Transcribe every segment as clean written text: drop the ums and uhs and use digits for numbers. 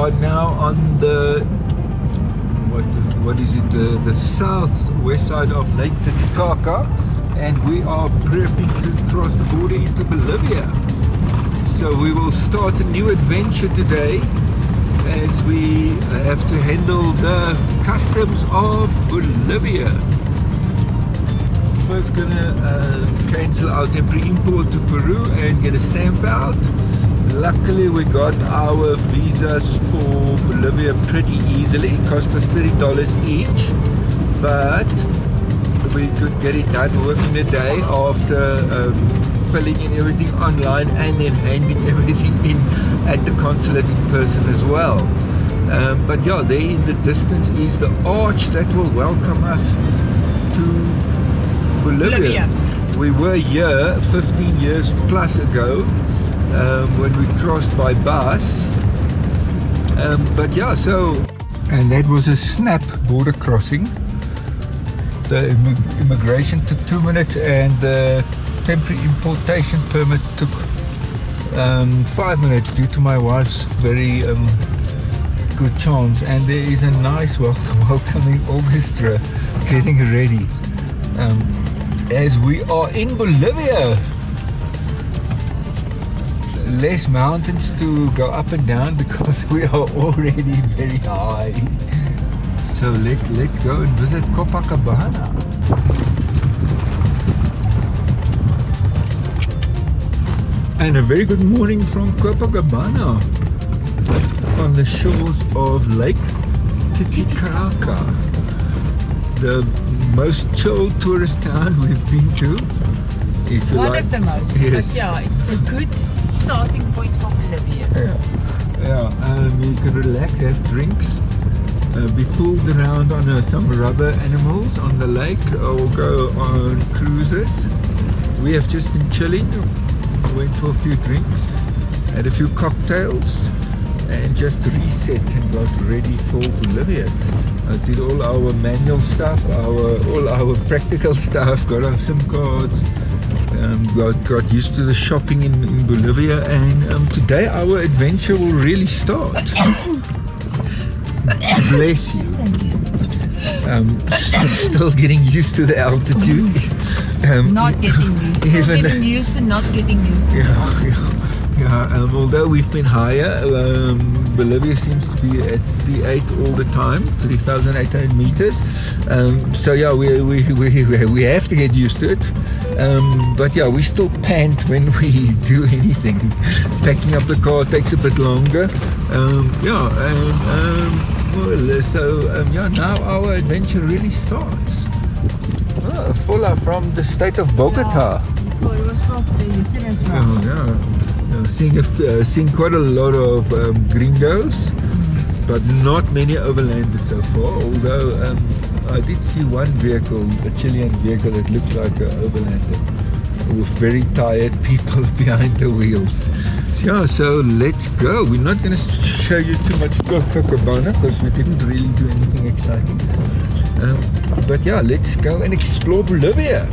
are now on the what is it? The southwest side of Lake Titicaca, and we are prepping to cross the border into Bolivia. So we will start a new adventure today, as we have to handle the customs of Bolivia. First gonna cancel our temporary import to Peru and get a stamp out. Luckily we got our visas for Bolivia pretty easily. It cost us $30 each, but we could get it done within a day after filling in everything online and then handing everything in at the consulate in person as well. But yeah, there in the distance is the arch that will welcome us to Bolivia. We were here 15 years plus ago when we crossed by bus. But yeah, so, and that was a snap border crossing. The immigration took 2 minutes and the temporary importation permit took 5 minutes due to my wife's very good chance. And there is a nice welcoming orchestra getting ready as we are in Bolivia. Less mountains to go up and down because we are already very high. So let's go and visit Copacabana. And a very good morning from Copacabana on the shores of Lake Titicaca, the most chill tourist town we've been to. If you One like. of the most, yes. But yeah, it's a good starting point for Bolivia. Yeah. You can relax, have drinks, be pulled around on some rubber animals on the lake, or go on cruises. We have just been chilling, went for a few drinks, had a few cocktails, and just reset and got ready for Bolivia. I did all our manual stuff, all our practical stuff, got our SIM cards, got used to the shopping in Bolivia, and today our adventure will really start. Bless you. Still getting used to the altitude. Not getting used. Still getting used to not getting used to. Yeah. Although we've been higher, Bolivia seems to be at 3.8 all the time, 3,800 meters. So yeah, we have to get used to it. But yeah, we still pant when we do anything. Packing up the car takes a bit longer. Now our adventure really starts. Fulla from the state of Bogota. Yeah, it was probably yesterday as well. Seeing quite a lot of gringos, but not many overlanders so far. Although I did see one vehicle, a Chilean vehicle that looks like an overlander, with very tired people behind the wheels. So let's go. We're not going to show you too much Copacabana because we didn't really do anything exciting. But yeah, let's go and explore Bolivia.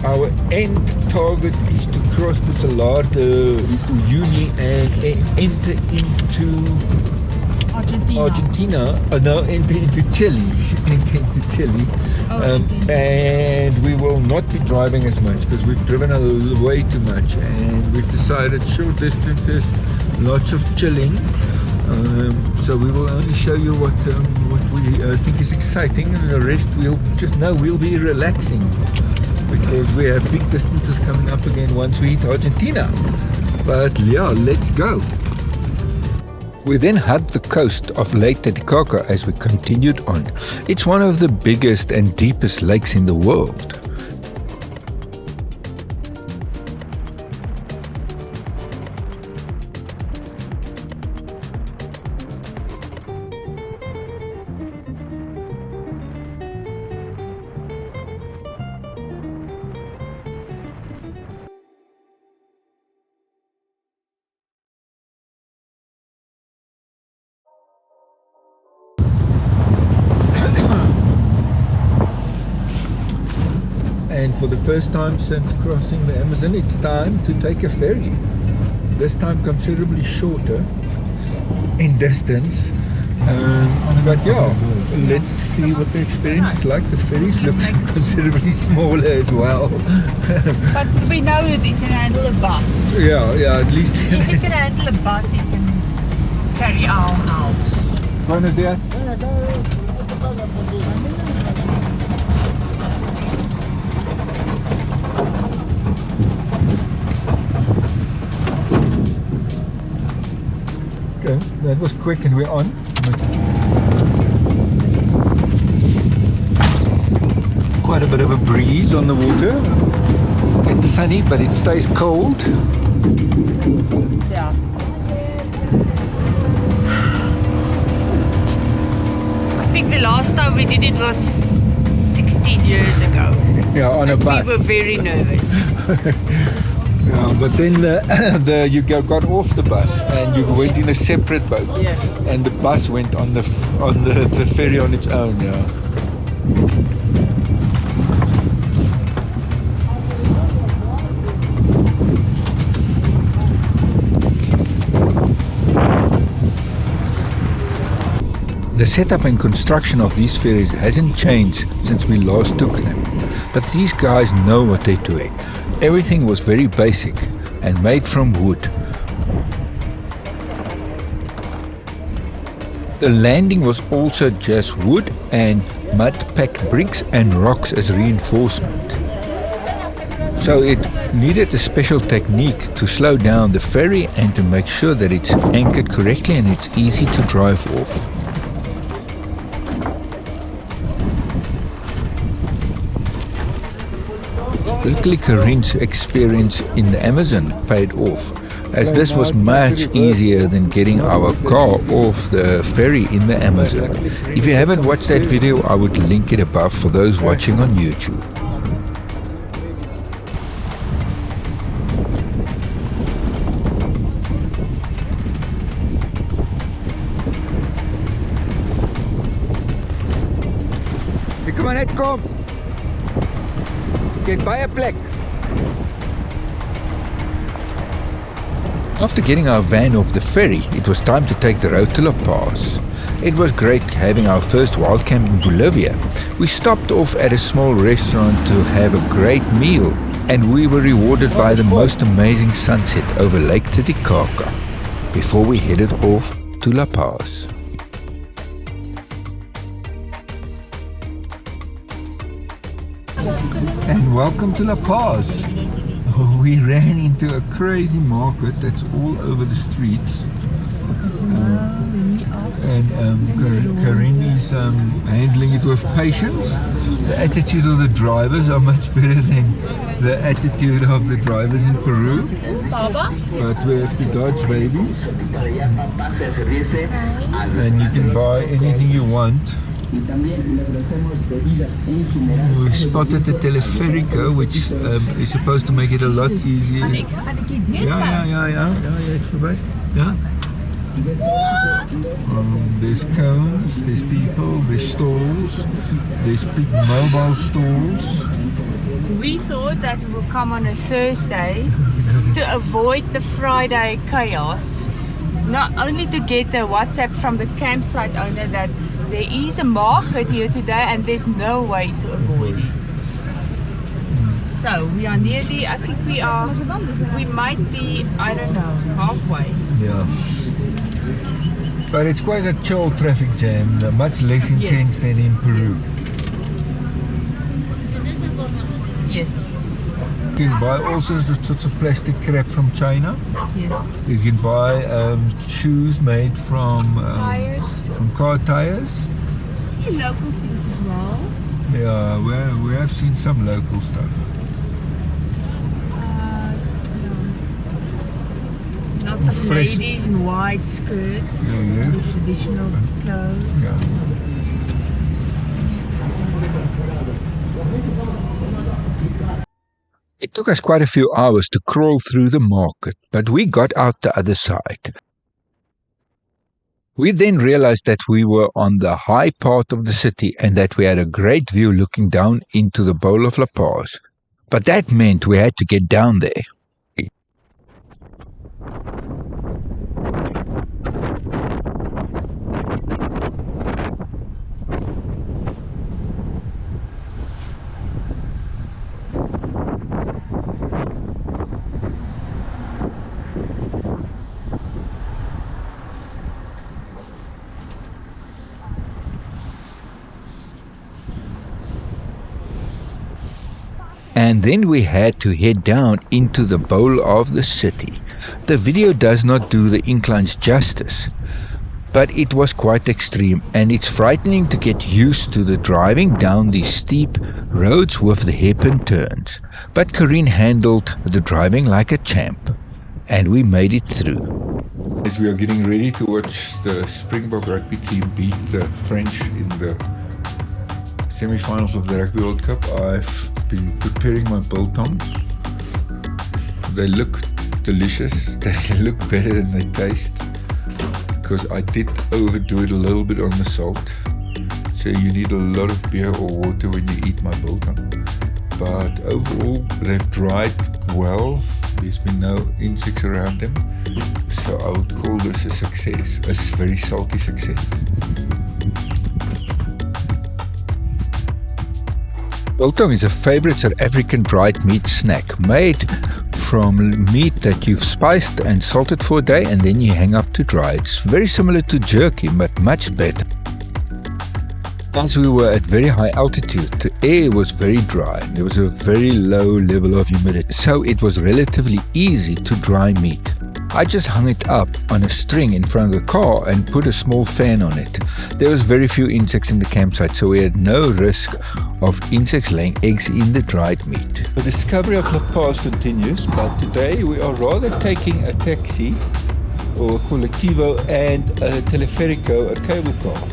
Our end target is to cross the Salar de Uyuni and enter into Argentina. Enter into Chile. And we will not be driving as much because we've driven way too much, and we've decided short distances, lots of chilling. So we will only show you what we think is exciting, and the rest we'll just know we'll be relaxing, because we have big distances coming up again once we hit Argentina. But yeah, let's go. We then hugged the coast of Lake Titicaca as we continued on. It's one of the biggest and deepest lakes in the world. And for the first time since crossing the Amazon, it's time to take a ferry. This time considerably shorter. in distance. But yeah, let's see what the experience is like. The ferries look considerably smaller as well. But we know that it can handle a bus. Yeah, at least. If it can handle a bus, it can carry our house. Buenos dias. Okay, that was quick and we're on. Quite a bit of a breeze on the water. It's sunny, but it stays cold. Yeah. I think the last time we did it was 16 years ago. Yeah, on a bus. We were very nervous. Yeah, but then you got off the bus and you went in a separate boat. Yeah. And the bus went on the ferry on its own. Yeah. The setup and construction of these ferries hasn't changed since we last took them, but these guys know what they're doing. Everything was very basic and made from wood. The landing was also just wood and mud-packed bricks and rocks as reinforcement. So it needed a special technique to slow down the ferry and to make sure that it's anchored correctly and it's easy to drive off. Luckily, Karin's experience in the Amazon paid off, as this was much easier than getting our car off the ferry in the Amazon. If you haven't watched that video, I would link it above for those watching on YouTube. Kom maar net, kom! Get by a plek. After getting our van off the ferry, it was time to take the road to La Paz. It was great having our first wild camp in Bolivia. We stopped off at a small restaurant to have a great meal, and we were rewarded by the most amazing sunset over Lake Titicaca before we headed off to La Paz. And welcome to La Paz. We ran into a crazy market that's all over the streets. Karin is handling it with patience. The attitude of the drivers are much better than the attitude of the drivers in Peru. But we have to dodge babies. And you can buy anything you want. We spotted the teleférico, which is supposed to make it a lot easier. Ja, it's voorbij. Yeah. There's cones, there's people, there's stalls, there's big mobile stalls. We thought that we would come on a Thursday to avoid the Friday chaos. Not only to get the WhatsApp from the campsite owner that there is a market here today and there's no way to avoid it. So we are nearly, I think we might be, I don't know, halfway. Yeah. But it's quite a chill traffic jam, much less intense than in Peru. Yes. You can buy all sorts of plastic crap from China. Yes. You can buy shoes made from car tires. There's a few local things as well. Yeah, we have seen some local stuff. Lots of ladies in white skirts, with traditional clothes. Yeah. It took us quite a few hours to crawl through the market, but we got out the other side. We then realized that we were on the high part of the city and that we had a great view looking down into the bowl of La Paz. But that meant we had to get down there. And then we had to head down into the bowl of the city. The video does not do the inclines justice, but it was quite extreme, and it's frightening to get used to the driving down these steep roads with the hairpin turns. But Corinne handled the driving like a champ, and we made it through. As we are getting ready to watch the Springbok rugby team beat the French in the semi-finals of the Rugby World Cup, I've been preparing my biltong. They look delicious, they look better than they taste, because I did overdo it a little bit on the salt, so you need a lot of beer or water when you eat my biltong. But overall they've dried well, there's been no insects around them, so I would call this a success, a very salty success. Biltong is a favorite South African dried meat snack made from meat that you've spiced and salted for a day and then you hang up to dry. It's very similar to jerky, but much better. As we were at very high altitude, the air was very dry. There was a very low level of humidity, so it was relatively easy to dry meat. I just hung it up on a string in front of the car and put a small fan on it. There was very few insects in the campsite, so we had no risk of insects laying eggs in the dried meat. The discovery of La Paz continues, but today we are rather taking a taxi or a collectivo and a teleferico, a cable car,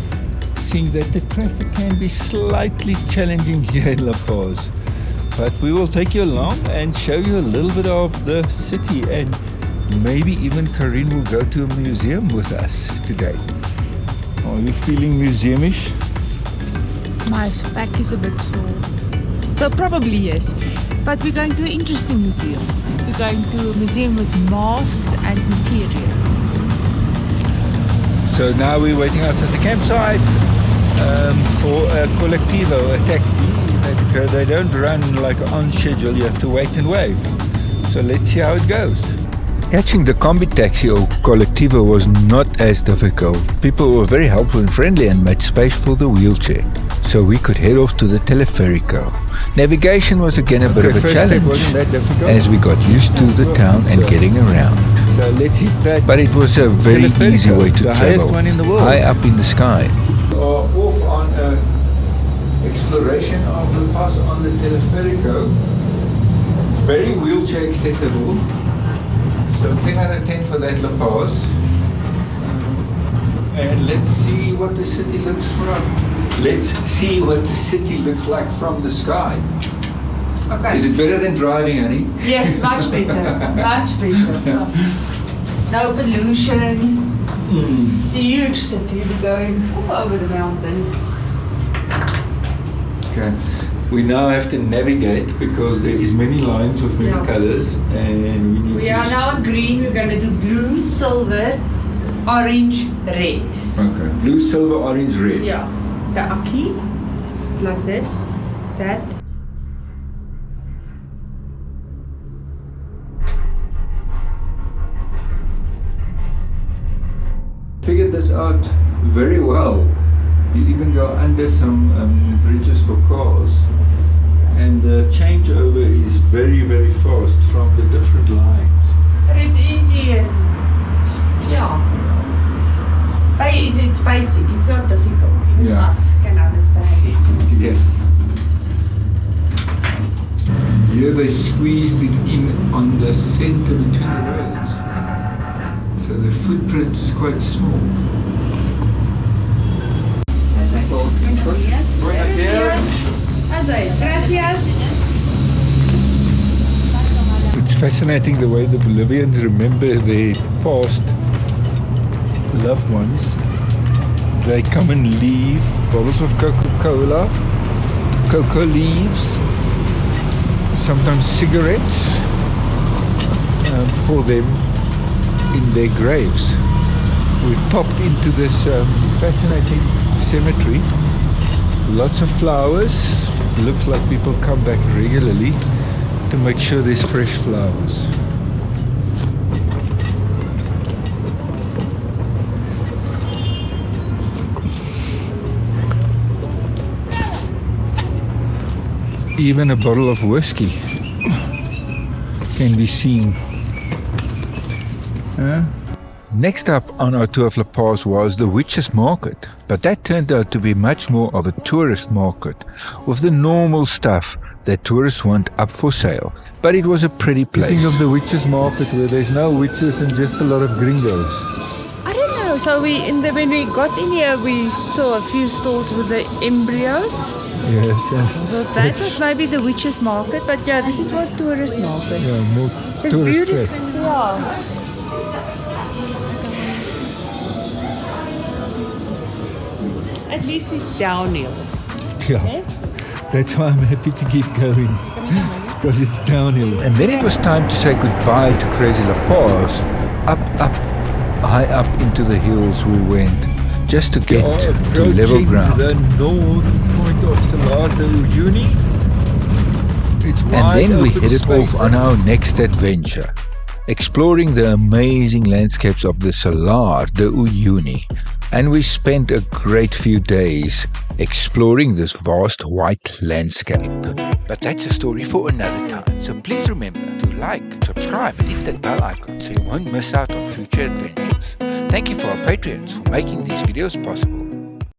seeing that the traffic can be slightly challenging here in La Paz. But we will take you along and show you a little bit of the city, and maybe even Corinne will go to a museum with us today. Are you feeling museumish? My back is a bit sore. So probably yes. But we're going to an interesting museum. We're going to a museum with masks and material. So now we're waiting outside the campsite for a collectivo, a taxi. They don't run like on schedule, you have to wait and wave. So let's see how it goes. Catching the combi taxi or collectivo was not as difficult. People were very helpful and friendly and made space for the wheelchair, so we could head off to the teleferico. Navigation was again a bit of a challenge as we got used to the town and getting around. So let's hit that. But it was a very easy way to the travel, highest one in the world. high up in the sky. We are off on an exploration of La Paz on the teleferico. Very wheelchair accessible. So 10 out of 10 for that La Paz. And let's see what the city looks from. Let's see what the city looks like from the sky. Okay. Is it better than driving, honey? Yes, much better. Much better. No pollution. It's a huge city. We're going over the mountain. Okay. We now have to navigate because there is many lines with many colors, and we need We to... are now in green. We're going to do blue, silver, orange, red. Okay. Blue, silver, orange, red. Yeah. The aki, like this, that. Figured this out very well. You even go under some bridges for cars, and the changeover is very, very fast from the different lines. But it's easy and yeah. It's basic, it's not difficult. Even us can understand it. Yes. Here they squeezed it in on the center between the roads. So the footprint is quite small. Gracias. It's fascinating the way the Bolivians remember their past loved ones. They come and leave bottles of Coca-Cola, cocoa leaves, sometimes cigarettes for them in their graves. We popped into this fascinating cemetery. Lots of flowers. Looks like people come back regularly to make sure there's fresh flowers. Even a bottle of whiskey can be seen. Next up on our tour of La Paz was the Witches Market, but that turned out to be much more of a tourist market with the normal stuff that tourists want up for sale. But it was a pretty place. Think of the Witches Market where there's no witches and just a lot of gringos. I don't know. So when we got in here, we saw a few stalls with the embryos. Yes, So that was maybe the Witches Market, but yeah, this is more tourist market. yeah, more It's tourist beautiful. trap. Yeah. At least it's downhill. Yeah, that's why I'm happy to keep going, because it's downhill. And then it was time to say goodbye to Crazy La Paz. High up into the hills we went, just to get to level ground. The north point of Salar de Uyuni. It's wide And then we open headed spaces. off on our next adventure, exploring the amazing landscapes of the Salar de Uyuni. And we spent a great few days exploring this vast white landscape. But that's a story for another time, so please remember to like, subscribe and hit that bell icon so you won't miss out on future adventures. Thank you for our Patreons for making these videos possible.